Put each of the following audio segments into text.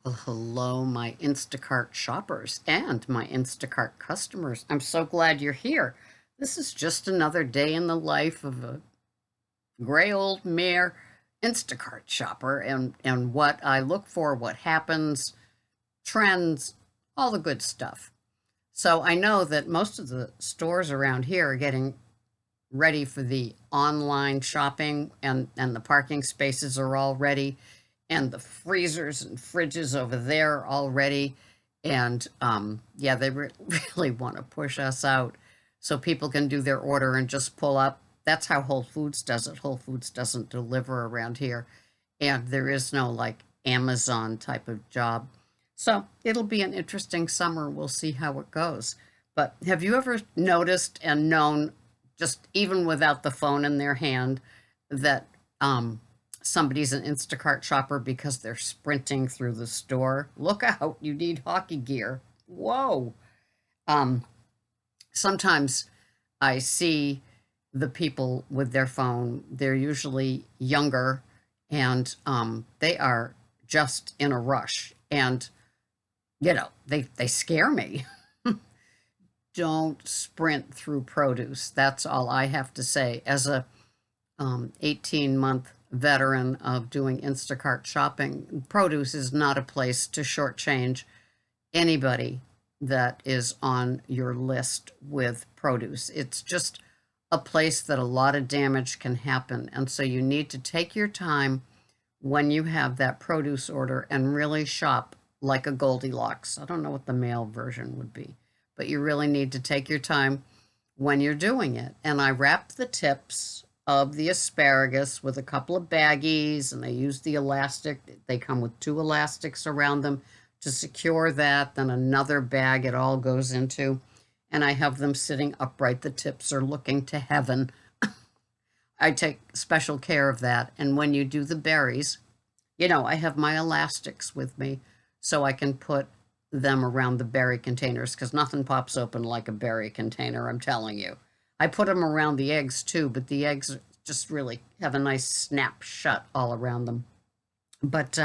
Well, hello, my Instacart shoppers and my Instacart customers. I'm so glad you're here. This is just another day in the life of a gray old mare Instacart shopper and what I look for, what happens, trends, all the good stuff. So I know that most of the stores around here are getting ready for the online shopping and the parking spaces are all ready and the freezers and fridges over there all ready. And yeah, they really want to push us out so people can do their order and just pull up. That's how Whole Foods does it. Whole Foods doesn't deliver around here, and there is no like Amazon type of job. So it'll be an interesting summer. We'll see how it goes. But have you ever noticed and known, just even without the phone in their hand, that somebody's an Instacart shopper because they're sprinting through the store? Look out, you need hockey gear. Whoa. Um, Sometimes I see the people with their phone. They're usually younger and they are just in a rush. And, they scare me. Don't sprint through produce. That's all I have to say. As a 18-month veteran of doing Instacart shopping, produce is not a place to shortchange anybody that is on your list with produce. It's just a place that a lot of damage can happen. And so you need to take your time when you have that produce order and really shop like a Goldilocks. I don't know what the male version would be, but you really need to take your time when you're doing it. And I wrap the tips of the asparagus with a couple of baggies, and I use the elastic. They come with two elastics around them to secure that, then another bag it all goes into, and I have them sitting upright. The tips are looking to heaven. I take special care of that. And when you do the berries, I have my elastics with me so I can put them around the berry containers because nothing pops open like a berry container, I'm telling you. I put them around the eggs too, but the eggs just really have a nice snap shut all around them. But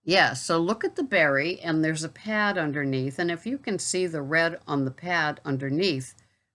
yeah, so look at the berry, and there's a pad underneath. And if you can see the red on the pad underneath,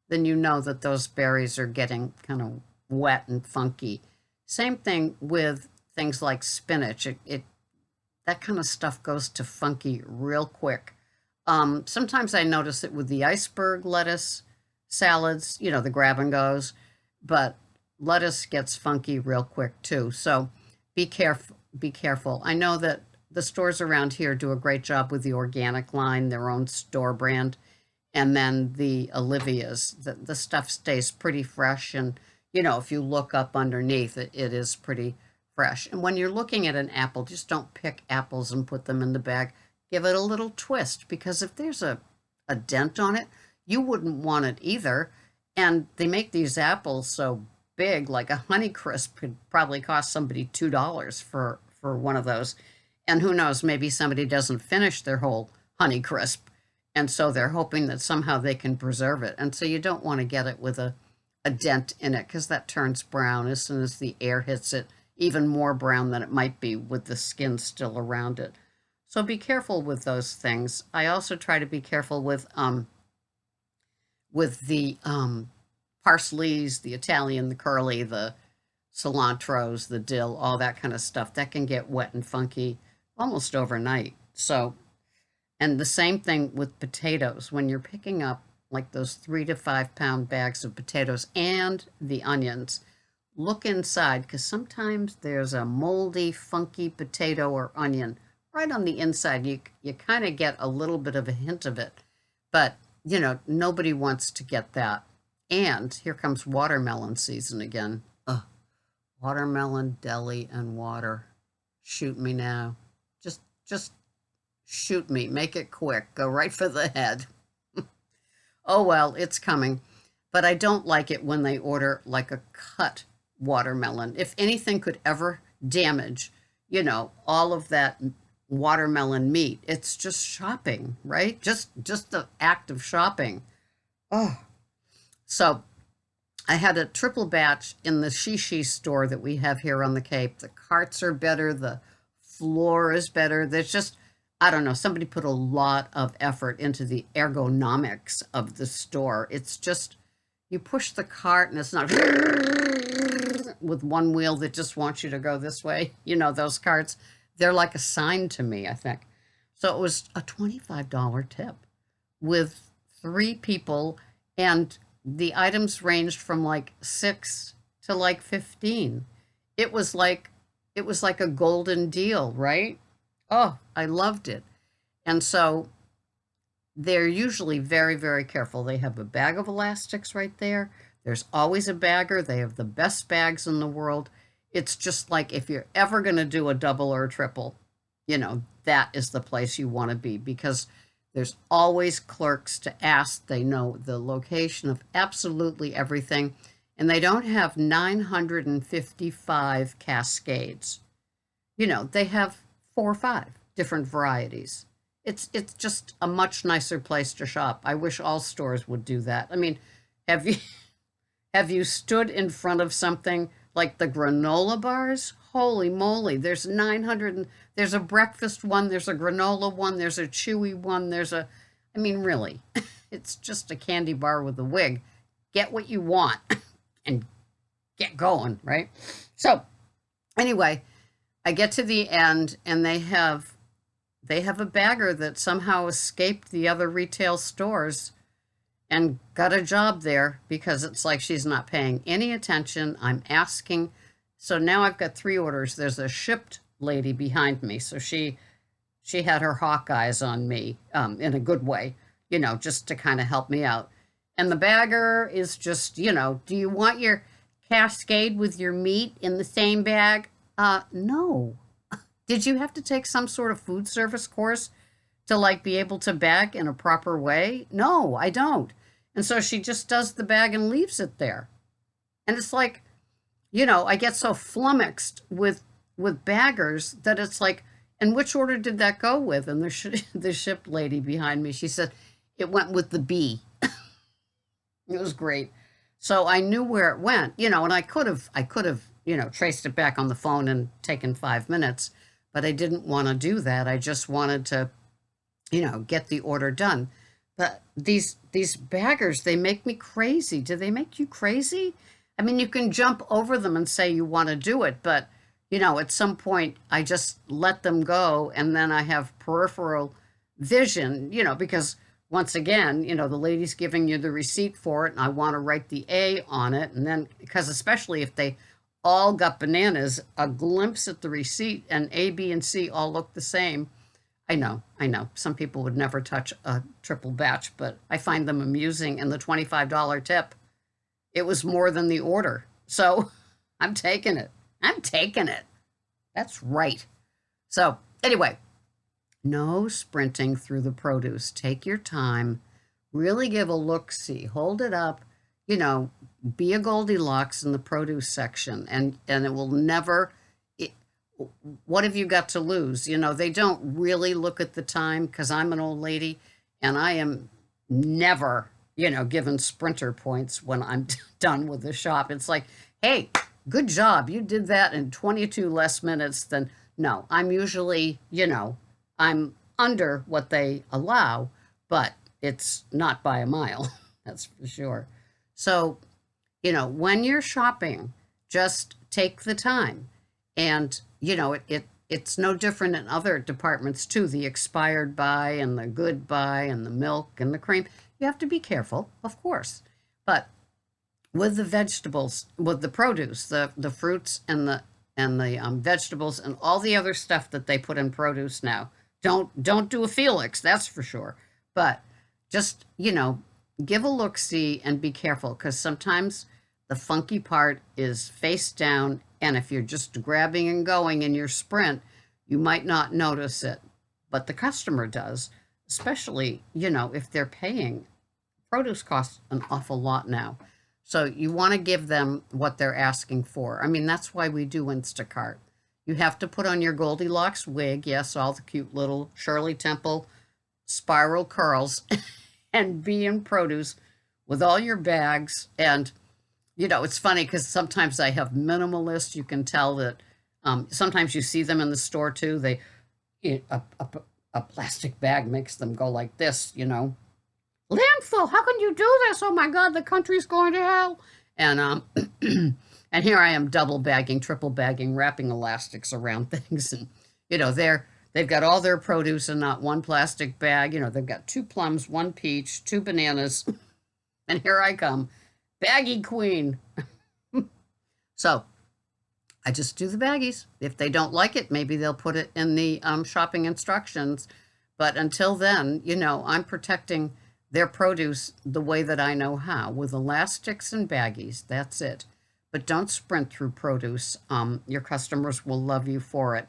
then you know that those berries are getting kind of wet and funky. Same thing with things like spinach. That kind of stuff goes to funky real quick. Sometimes I notice it with the iceberg lettuce salads, the grab and goes, but lettuce gets funky real quick too. So be careful. Be careful. I know that the stores around here do a great job with the organic line, their own store brand, and then the Olivia's. The stuff stays pretty fresh, and if you look up underneath, it is pretty fresh. And when you're looking at an apple, just don't pick apples and put them in the bag. Give it a little twist, because if there's a dent on it, you wouldn't want it either. And they make these apples so big, like a Honeycrisp could probably cost somebody $2 for one of those. And who knows, maybe somebody doesn't finish their whole Honeycrisp. And so they're hoping that somehow they can preserve it. And so you don't want to get it with a dent in it, because that turns brown as soon as the air hits it, even more brown than it might be with the skin still around it. So be careful with those things. I also try to be careful with the parsleys, the Italian, the curly, the cilantros, the dill, all that kind of stuff. That can get wet and funky almost overnight. So, and the same thing with potatoes. When you're picking up like those 3 to 5 pound bags of potatoes and the onions, look inside, because sometimes there's a moldy, funky potato or onion right on the inside. You kind of get a little bit of a hint of it, but nobody wants to get that. And here comes watermelon season again. Ugh. Watermelon, deli, and water. Shoot me now. Just shoot me. Make it quick. Go right for the head. Oh well, it's coming. But I don't like it when they order like a cut watermelon. If anything could ever damage, all of that watermelon meat, it's just shopping, right? Just the act of shopping. Oh, so I had a triple batch in the Shishi store that we have here on the Cape. The carts are better. The floor is better. There's just I don't know, somebody put a lot of effort into the ergonomics of the store. It's just, you push the cart and it's not with one wheel that just wants you to go this way. You know, those carts, they're like a sign to me, I think. So it was a $25 tip with three people, and the items ranged from like 6 to like 15. It was like it was like a golden deal, right? Oh, I loved it. And so they're usually very, very careful. They have a bag of elastics right there. There's always a bagger. They have the best bags in the world. It's just like if you're ever going to do a double or a triple, you know, that is the place you want to be because there's always clerks to ask. They know the location of absolutely everything. And they don't have 955 cascades. You know, they have 4 or 5 different varieties. It's just a much nicer place to shop. I wish all stores would do that. I mean, have you have you stood in front of something like the granola bars? Holy moly, there's 900 there's a breakfast one, there's a granola one, there's a chewy one, there's a I mean, really. It's just a candy bar with a wig. Get what you want and get going, right? So, anyway, I get to the end and they have a bagger that somehow escaped the other retail stores and got a job there because it's like she's not paying any attention. I'm asking. So now I've got 3 orders. There's a shipped lady behind me. So she had her hawk eyes on me in a good way, you know, just to kind of help me out. And the bagger is just, you know, do you want your cascade with your meat in the same bag? No. Did you have to take some sort of food service course to like be able to bag in a proper way? No, I don't. And so she just does the bag and leaves it there. And it's like, you know, I get so flummoxed with baggers that it's like, and which order did that go with? And the ship lady behind me, she said it went with the B. It was great. So I knew where it went, you know, and I could have, you know, traced it back on the phone and taken 5 minutes, but I didn't want to do that. I just wanted to, you know, get the order done. But these baggers, they make me crazy. Do they make you crazy? I mean, you can jump over them and say you want to do it, but you know, at some point I just let them go and then I have peripheral vision, you know, because once again, you know, the lady's giving you the receipt for it and I want to write the A on it. And then, because especially if they all got bananas, a glimpse at the receipt and A, B, and C all look the same. I know. Some people would never touch a triple batch, but I find them amusing. And the $25 tip, it was more than the order. So I'm taking it. I'm taking it. That's right. So anyway, no sprinting through the produce. Take your time. Really give a look-see. Hold it up. You know, be a Goldilocks in the produce section, and it will never. What have you got to lose? You know, they don't really look at the time because I'm an old lady, and I am never, you know, given sprinter points when I'm done with the shop. It's like, hey, good job. You did that in 22 less minutes than. No, I'm usually, you know, I'm under what they allow, but it's not by a mile. That's for sure. So, you know, when you're shopping, just take the time. And, you know, it's no different in other departments too. The expired buy and the good buy and the milk and the cream. You have to be careful, of course. But with the vegetables, with the produce, the fruits and the vegetables and all the other stuff that they put in produce now, don't do a Felix, that's for sure. But just, you know, give a look-see and be careful because sometimes the funky part is face down, and if you're just grabbing and going in your sprint, you might not notice it, but the customer does, especially, you know, if they're paying. Produce costs an awful lot now. So you want to give them what they're asking for. I mean, that's why we do Instacart. You have to put on your Goldilocks wig, yes, all the cute little Shirley Temple spiral curls, and be in produce with all your bags. And, you know, it's funny because sometimes I have minimalists. You can tell that sometimes you see them in the store too. They, a a plastic bag makes them go like this, you know. Landfill, how can you do this? Oh my God, the country's going to hell. And and here I am double bagging, triple bagging, wrapping elastics around things. And, you know, they've got all their produce in not one plastic bag. You know, they've got 2 plums, 1 peach, 2 bananas. And here I come, baggy queen. So I just do the baggies. If they don't like it, maybe they'll put it in the shopping instructions. But until then, you know, I'm protecting their produce the way that I know how, with elastics and baggies. That's it. But don't sprint through produce. Your customers will love you for it.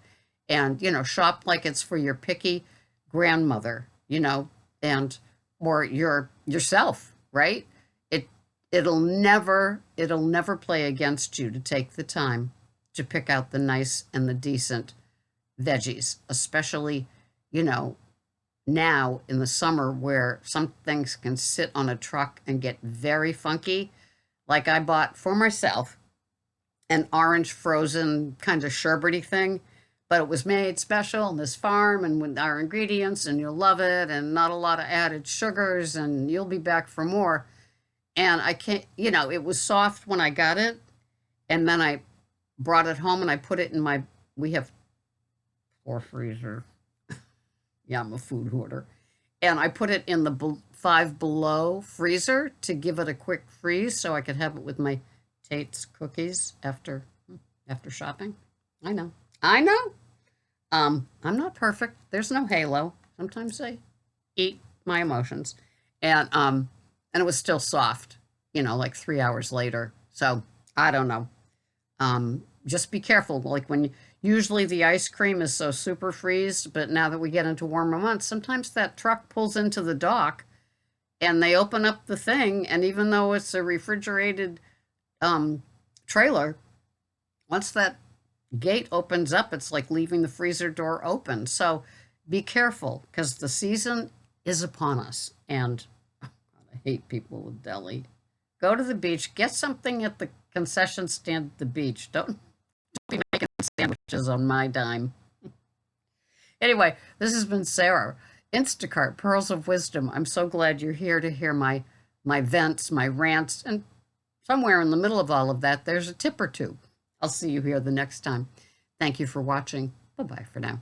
And, you know, shop like it's for your picky grandmother, you know, and or yourself, right? It'll never play against you to take the time to pick out the nice and the decent veggies, especially, you know, now in the summer where some things can sit on a truck and get very funky. Like I bought for myself an orange frozen kind of sherbety thing, but it was made special on this farm and with our ingredients, and you'll love it, and not a lot of added sugars, and you'll be back for more. And I can't, you know, it was soft when I got it, and then I brought it home and I put it in we have 4 freezer. Yeah, I'm a food hoarder. And I put it in the 5 below freezer to give it a quick freeze so I could have it with my Tate's cookies after shopping. I know. I know. I'm not perfect. There's no halo. Sometimes I eat my emotions. And it was still soft, you know, like 3 hours later. So I don't know. Just be careful. Like usually the ice cream is so super freezed, but now that we get into warmer months, sometimes that truck pulls into the dock and they open up the thing. And even though it's a refrigerated trailer, once that gate opens up, it's like leaving the freezer door open. So be careful, because the season is upon us. And I hate people with deli. Go to the beach, get something at the concession stand at the beach. Don't be making sandwiches on my dime. Anyway, this has been Sarah. Instacart, Pearls of Wisdom. I'm so glad you're here to hear my vents, my rants, and somewhere in the middle of all of that, there's a tip or two. I'll see you here the next time. Thank you for watching. Bye-bye for now.